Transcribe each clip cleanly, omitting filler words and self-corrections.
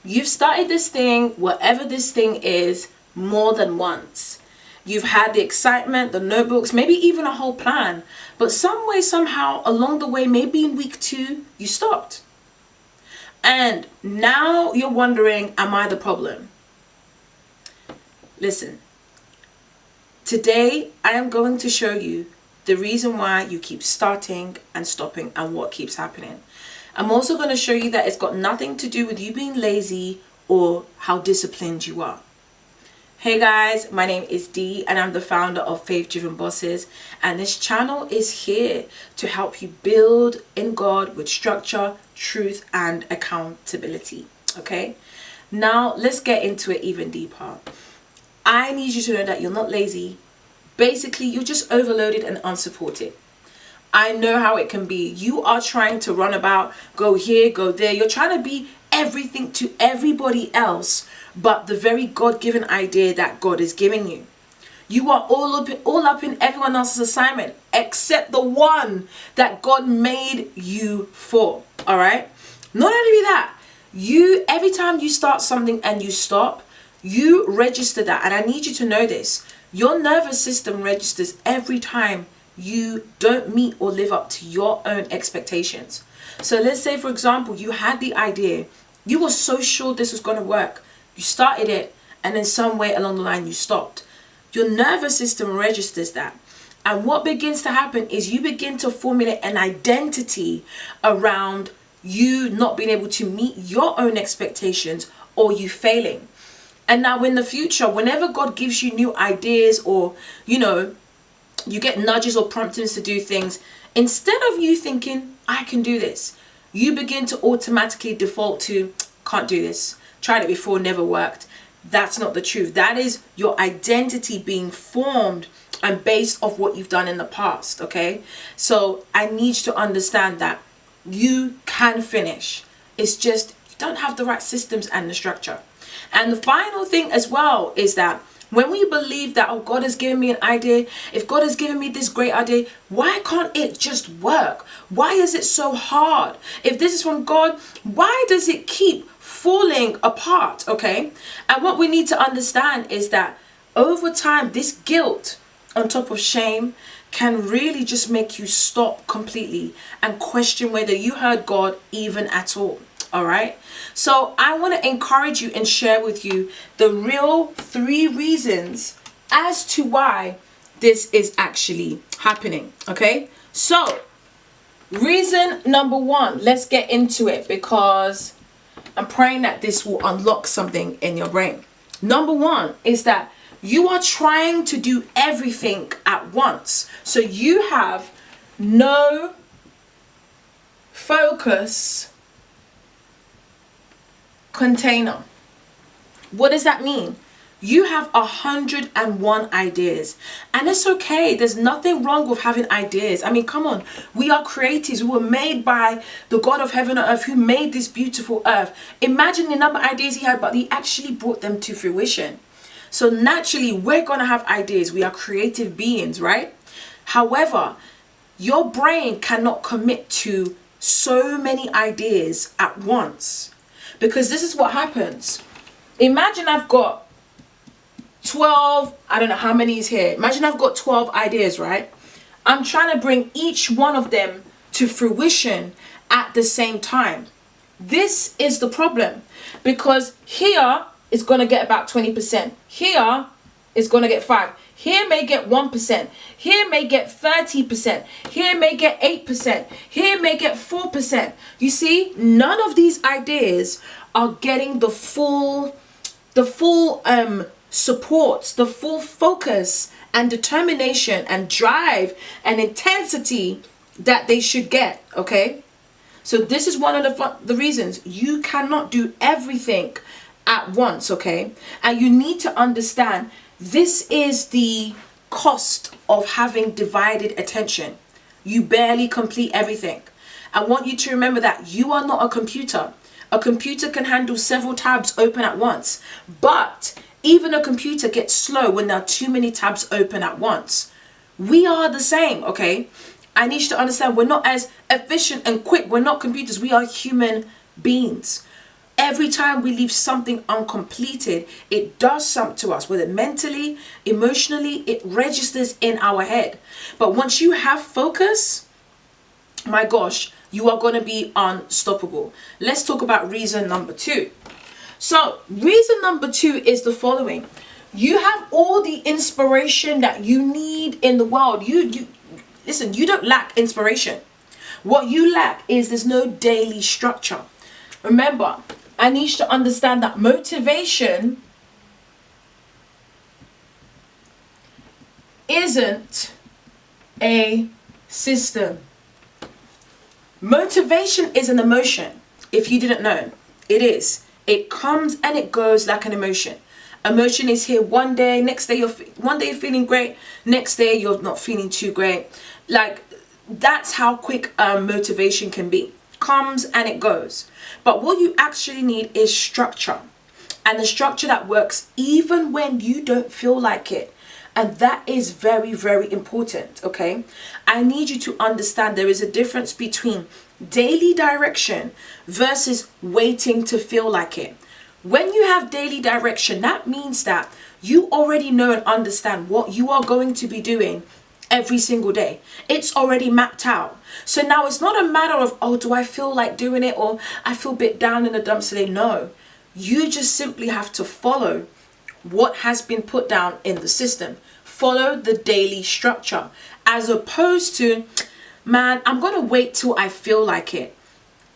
You've started this thing, whatever this thing is, more than once. You've had the excitement, the notebooks, maybe even a whole plan. But some way, somehow, along the way, maybe in week 2, you stopped. And now you're wondering, am I the problem? Listen, today I am going to show you the reason why you keep starting and stopping and what keeps happening. I'm also going to show you that it's got nothing to do with you being lazy or how disciplined you are. Hey guys, my name is Dee and I'm the founder of Faith Driven Bosses, and this channel is here to help you build in God with structure, truth and accountability. Okay, now let's get into it even deeper. I need you to know that you're not lazy. Basically, you're just overloaded and unsupported. I know how it can be. You are trying to run about, go here, go there. You're trying to be everything to everybody else but the very God-given idea that God is giving you. You are all up in everyone else's assignment except the one that God made you for. All right? Not only that, every time you start something and you stop, you register that. And I need you to know this. Your nervous system registers every time you don't meet or live up to your own expectations. So let's say, for example, you had the idea. You were so sure this was going to work. You started it, and then some way along the line you stopped. Your nervous system registers that. And what begins to happen is you begin to formulate an identity around you not being able to meet your own expectations or you failing. And now in the future, whenever God gives you new ideas or, you get nudges or promptings to do things, instead of you thinking, I can do this, you begin to automatically default to, can't do this. Tried it before, never worked. That's not the truth. That is your identity being formed and based off what you've done in the past, okay? So I need you to understand that you can finish. It's just you don't have the right systems and the structure. And the final thing as well is that when we believe that, oh, God has given me an idea, if God has given me this great idea, why can't it just work? Why is it so hard? If this is from God, why does it keep falling apart? Okay. And what we need to understand is that over time, this guilt on top of shame can really just make you stop completely and question whether you heard God even at all. All right. So I want to encourage you and share with you the real 3 reasons as to why this is actually happening. Okay. So reason number 1, let's get into it because I'm praying that this will unlock something in your brain. Number 1 is that you are trying to do everything at once. So you have no focus container. What does that mean? You have 101 ideas, and it's okay. There's nothing wrong with having ideas. I mean, come on. We are creatives. We were made by the God of heaven and earth who made this beautiful earth. Imagine the number of ideas he had, but he actually brought them to fruition. So naturally, we're going to have ideas. We are creative beings, right? However, your brain cannot commit to so many ideas at once. Because this is what happens. Imagine I've got 12, I don't know how many is here. Imagine I've got 12 ideas, right? I'm trying to bring each one of them to fruition at the same time. This is the problem. Because here is going to get about 20%. Here is going to get 5%. Here may get 1%. Here may get 30%. Here may get 8%. Here may get 4%. You see, none of these ideas are getting the full support, the full focus and determination and drive and intensity that they should get. Okay, so this is one of the reasons you cannot do everything at once. Okay, and you need to understand this is the cost of having divided attention. You barely complete everything. I want you to remember that you are not a computer. A computer can handle several tabs open at once, but even a computer gets slow when there are too many tabs open at once. We are the same, okay? I need you to understand we're not as efficient and quick. We're not computers. We are human beings. Every time we leave something uncompleted, it does something to us, whether mentally, emotionally, it registers in our head. But once you have focus, my gosh, you are going to be unstoppable. Let's talk about reason number 2. So reason number 2 is the following. You have all the inspiration that you need in the world. Listen, you don't lack inspiration. What you lack is there's no daily structure. Remember, I need you to understand that motivation isn't a system. Motivation is an emotion. If you didn't know, it is. It comes and it goes like an emotion. Emotion is here one day, next day you're feeling great, next day you're not feeling too great. Like, that's how quick motivation can be. Comes and it goes. But what you actually need is structure, and the structure that works even when you don't feel like it. And that is very, very important. Okay, I need you to understand there is a difference between daily direction versus waiting to feel like it. When you have daily direction, that means that you already know and understand what you are going to be doing every single day. It's already mapped out. So now it's not a matter of, oh, do I feel like doing it, or I feel a bit down in the dumps today. No, you just simply have to follow what has been put down in the system. Follow the daily structure, as opposed to, man, I'm going to wait till I feel like it.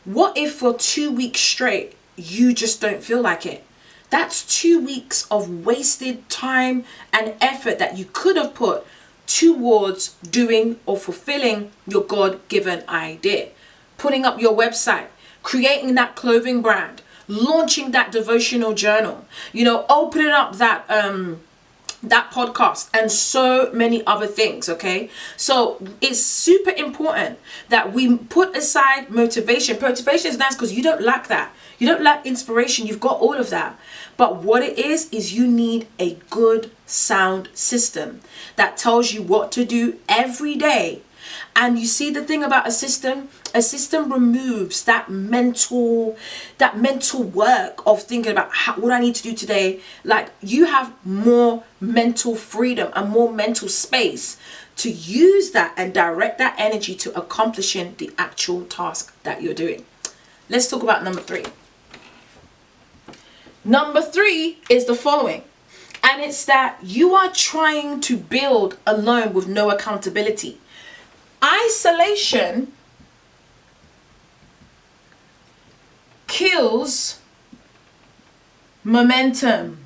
What if for 2 weeks straight, you just don't feel like it? That's 2 weeks of wasted time and effort that you could have put towards doing or fulfilling your God-given idea. Putting up your website, creating that clothing brand, launching that devotional journal, opening up that podcast, and so many other things. Okay, so it's super important that we put aside motivation. Motivation is nice because you don't lack that. You don't lack inspiration. You've got all of that. But what it is you need a good sound system that tells you what to do every day. And you see, the thing about a system removes that mental work of thinking about what I need to do today. Like, you have more mental freedom and more mental space to use that and direct that energy to accomplishing the actual task that you're doing. Let's talk about number 3. Number 3 is the following. And it's that you are trying to build alone with no accountability. Isolation kills momentum.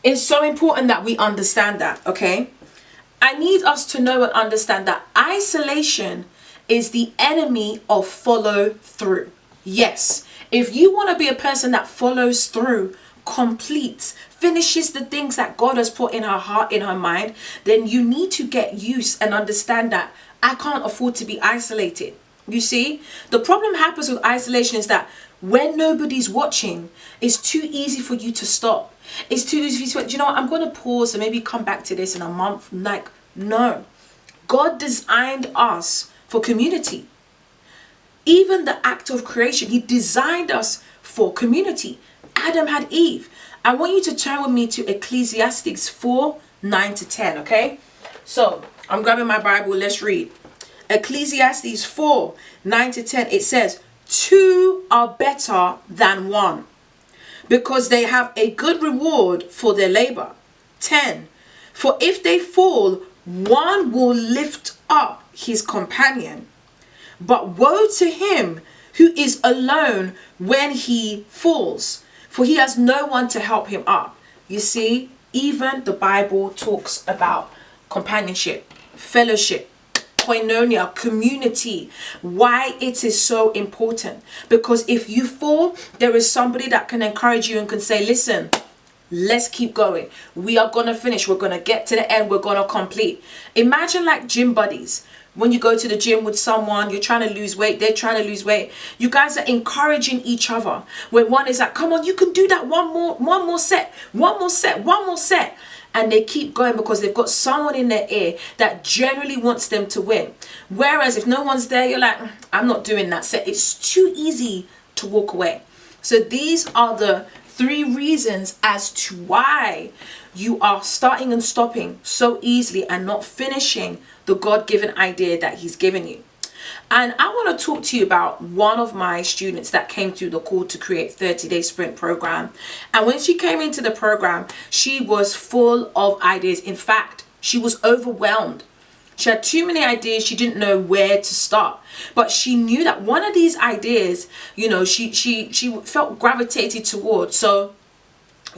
It's so important that we understand that, okay? I need us to know and understand that isolation is the enemy of follow through. Yes, if you want to be a person that follows through, completes, finishes the things that God has put in her heart, in her mind, then you need to get used and understand that I can't afford to be isolated. You see, the problem happens with isolation is that when nobody's watching, it's too easy for you to stop. It's too easy for you to, you know what, I'm going to pause and maybe come back to this in a month. Like, no. God designed us for community. Even the act of creation, he designed us for community. Adam had Eve. I want you to turn with me to Ecclesiastes 4:9-10, okay? So, I'm grabbing my Bible, let's read. Ecclesiastes 4:9-10, it says, 2 are better than 1, because they have a good reward for their labor. 10, for if they fall, one will lift up his companion. But woe to him who is alone when he falls, for he has no one to help him up. You see, even the Bible talks about companionship, fellowship, koinonia, community. Why it is so important? Because if you fall, there is somebody that can encourage you and can say, listen, let's keep going. We are going to finish. We're going to get to the end. We're going to complete. Imagine like gym buddies. When you go to the gym with someone, you're trying to lose weight, they're trying to lose weight. You guys are encouraging each other. When one is like, come on, you can do that, one more set. And they keep going because they've got someone in their ear that generally wants them to win. Whereas if no one's there, you're like, I'm not doing that set. It's too easy to walk away. So these are the 3 reasons as to why you are starting and stopping so easily and not finishing the God-given idea that he's given you. And I want to talk to you about one of my students that came through the Call to Create 30-day sprint program. And when she came into the program, she was full of ideas. In fact, she was overwhelmed. She had too many ideas. She didn't know where to start. But she knew that one of these ideas, she felt gravitated towards. So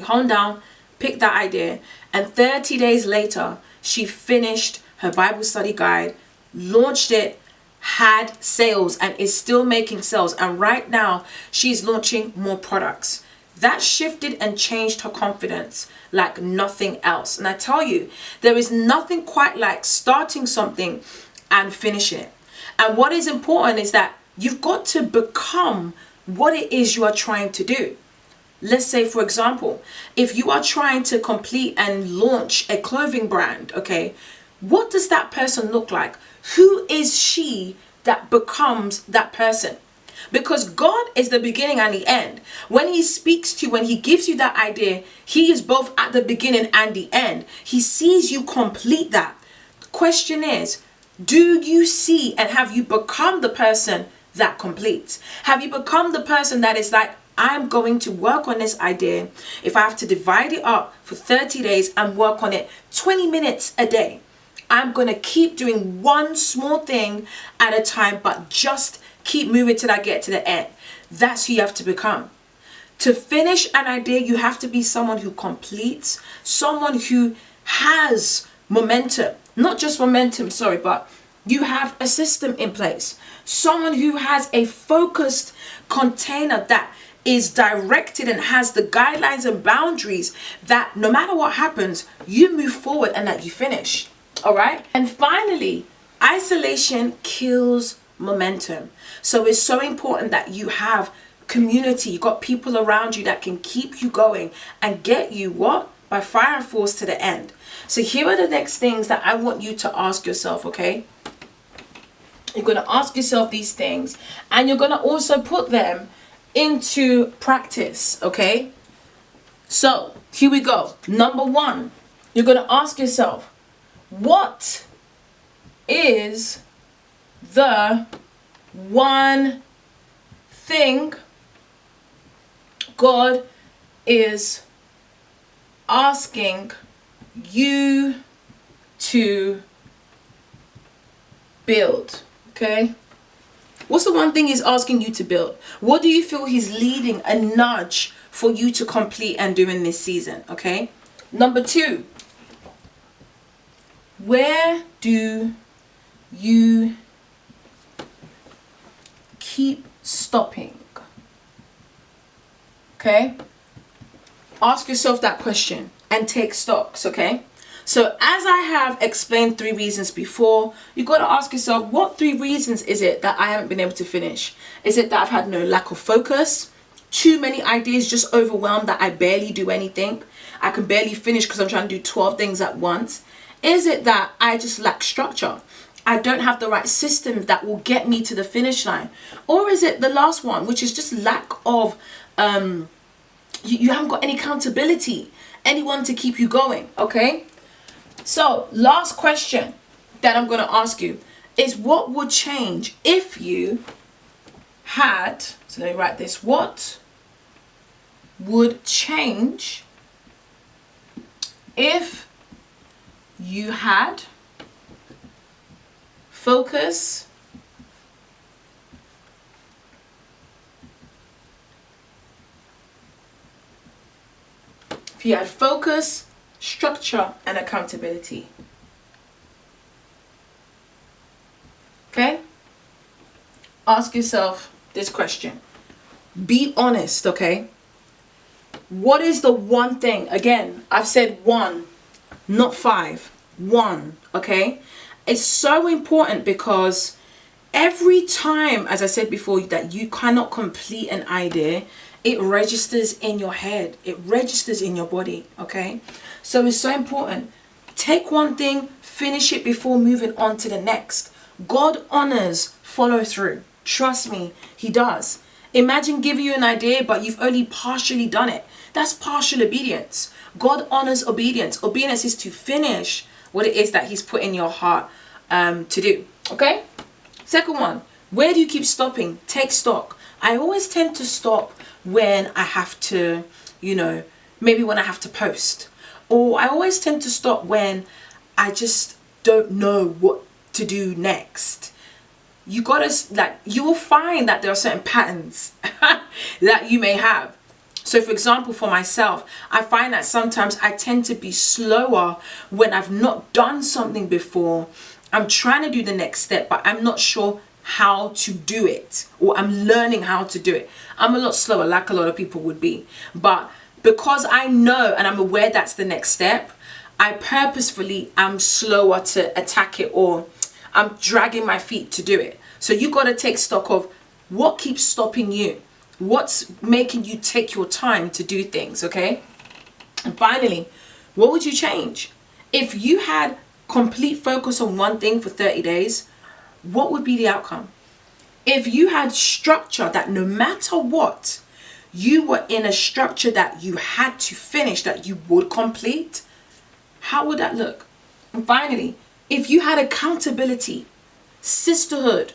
honed down, picked that idea, and 30 days later, she finished her Bible study guide, launched it, had sales, and is still making sales. And right now, she's launching more products. That shifted and changed her confidence like nothing else. And I tell you, there is nothing quite like starting something and finishing it. And what is important is that you've got to become what it is you are trying to do. Let's say, for example, if you are trying to complete and launch a clothing brand, okay, what does that person look like? Who is she that becomes that person? Because God is the beginning and the end. When he speaks to you, when he gives you that idea, he is both at the beginning and the end. He sees you complete that. The question is, do you see and have you become the person that completes? Have you become the person that is like, I'm going to work on this idea. If I have to divide it up for 30 days and work on it 20 minutes a day, I'm going to keep doing one small thing at a time, but just keep moving till I get to the end. That's who you have to become. To finish an idea, you have to be someone who completes, someone who has momentum. Not just momentum, but you have a system in place. Someone who has a focused container that is directed and has the guidelines and boundaries that no matter what happens, you move forward and that you finish. All right. And finally, isolation kills momentum. So it's so important that you have community. You got people around you that can keep you going and get you what? By fire and force to the end. So here are the next things that I want you to ask yourself, okay? You're going to ask yourself these things and you're going to also put them into practice, okay? So here we go. Number 1, you're going to ask yourself, what is the one thing God is asking you to build? Okay? What's the one thing he's asking you to build? What do you feel he's leading a nudge for you to complete and do in this season? Okay? Number 2, where do you keep stopping? Okay? Ask yourself that question and take stocks, okay? So as I have explained 3 reasons before, you've got to ask yourself, what 3 reasons is it that I haven't been able to finish? Is it that I've had no lack of focus? Too many ideas, just overwhelmed that I barely do anything? I can barely finish because I'm trying to do 12 things at once? Is it that I just lack structure? I don't have the right system that will get me to the finish line? Or is it the last one, which is just lack of, you haven't got any accountability, anyone to keep you going, okay? So last question that I'm going to ask you is, what would change if you had, so let me write this, what would change if you had focus, structure, and accountability? Okay? Ask yourself this question. Be honest, okay? What is the one thing? Again, I've said 1, not 5. 1, okay? It's so important because every time, as I said before, that you cannot complete an idea, it registers in your head. It registers in your body, okay? So it's so important. Take one thing, finish it before moving on to the next. God honors follow through. Trust me, he does. Imagine giving you an idea, but you've only partially done it. That's partial obedience. God honors obedience. Obedience is to finish what it is that he's put in your heart to do. Okay? Second one, where do you keep stopping? Take stock. I always tend to stop when I have to, maybe when I have to post. Or I always tend to stop when I just don't know what to do next. You will find that there are certain patterns that you may have. So for example, for myself, I find that sometimes I tend to be slower when I've not done something before. I'm trying to do the next step, but I'm not sure how to do it, or I'm learning how to do it. I'm a lot slower, like a lot of people would be. But because I know and I'm aware that's the next step, I purposefully am slower to attack it, or I'm dragging my feet to do it. So you got to take stock of what keeps stopping you. What's making you take your time to do things, okay? And finally, what would you change? If you had complete focus on one thing for 30 days, what would be the outcome? If you had structure that no matter what, you were in a structure that you had to finish, that you would complete, how would that look? And finally, if you had accountability, sisterhood,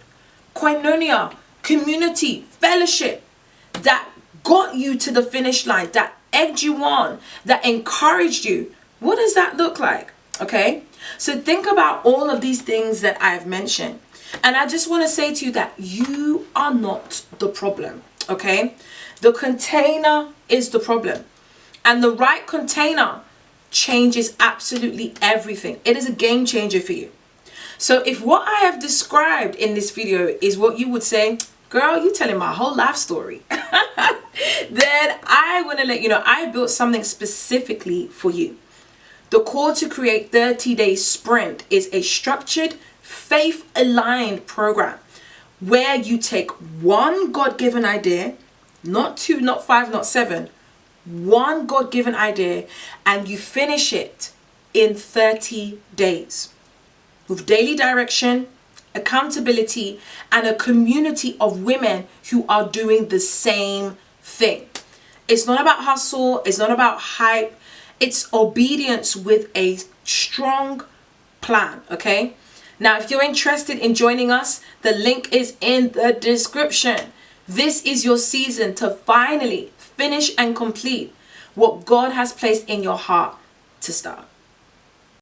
koinonia, community, fellowship that got you to the finish line, that egged you on, that encouraged you, what does that look like? Okay, so think about all of these things that I've mentioned. And I just want to say to you that you are not the problem, okay? The container is the problem. And the right container changes absolutely everything. It is a game changer for you. So if what I have described in this video is what you would say, girl, you're telling my whole life story, then I want to let you know I built something specifically for you. The Call to Create 30-Day Sprint is a structured, faith-aligned program where you take one God-given idea, not 2, not 5, not 7, one God-given idea, and you finish it in 30 days with daily direction, accountability, and a community of women who are doing the same thing. It's not about hustle. It's not about hype. It's obedience with a strong plan, okay? Now, if you're interested in joining us, the link is in the description. This is your season to finally finish and complete what God has placed in your heart to start.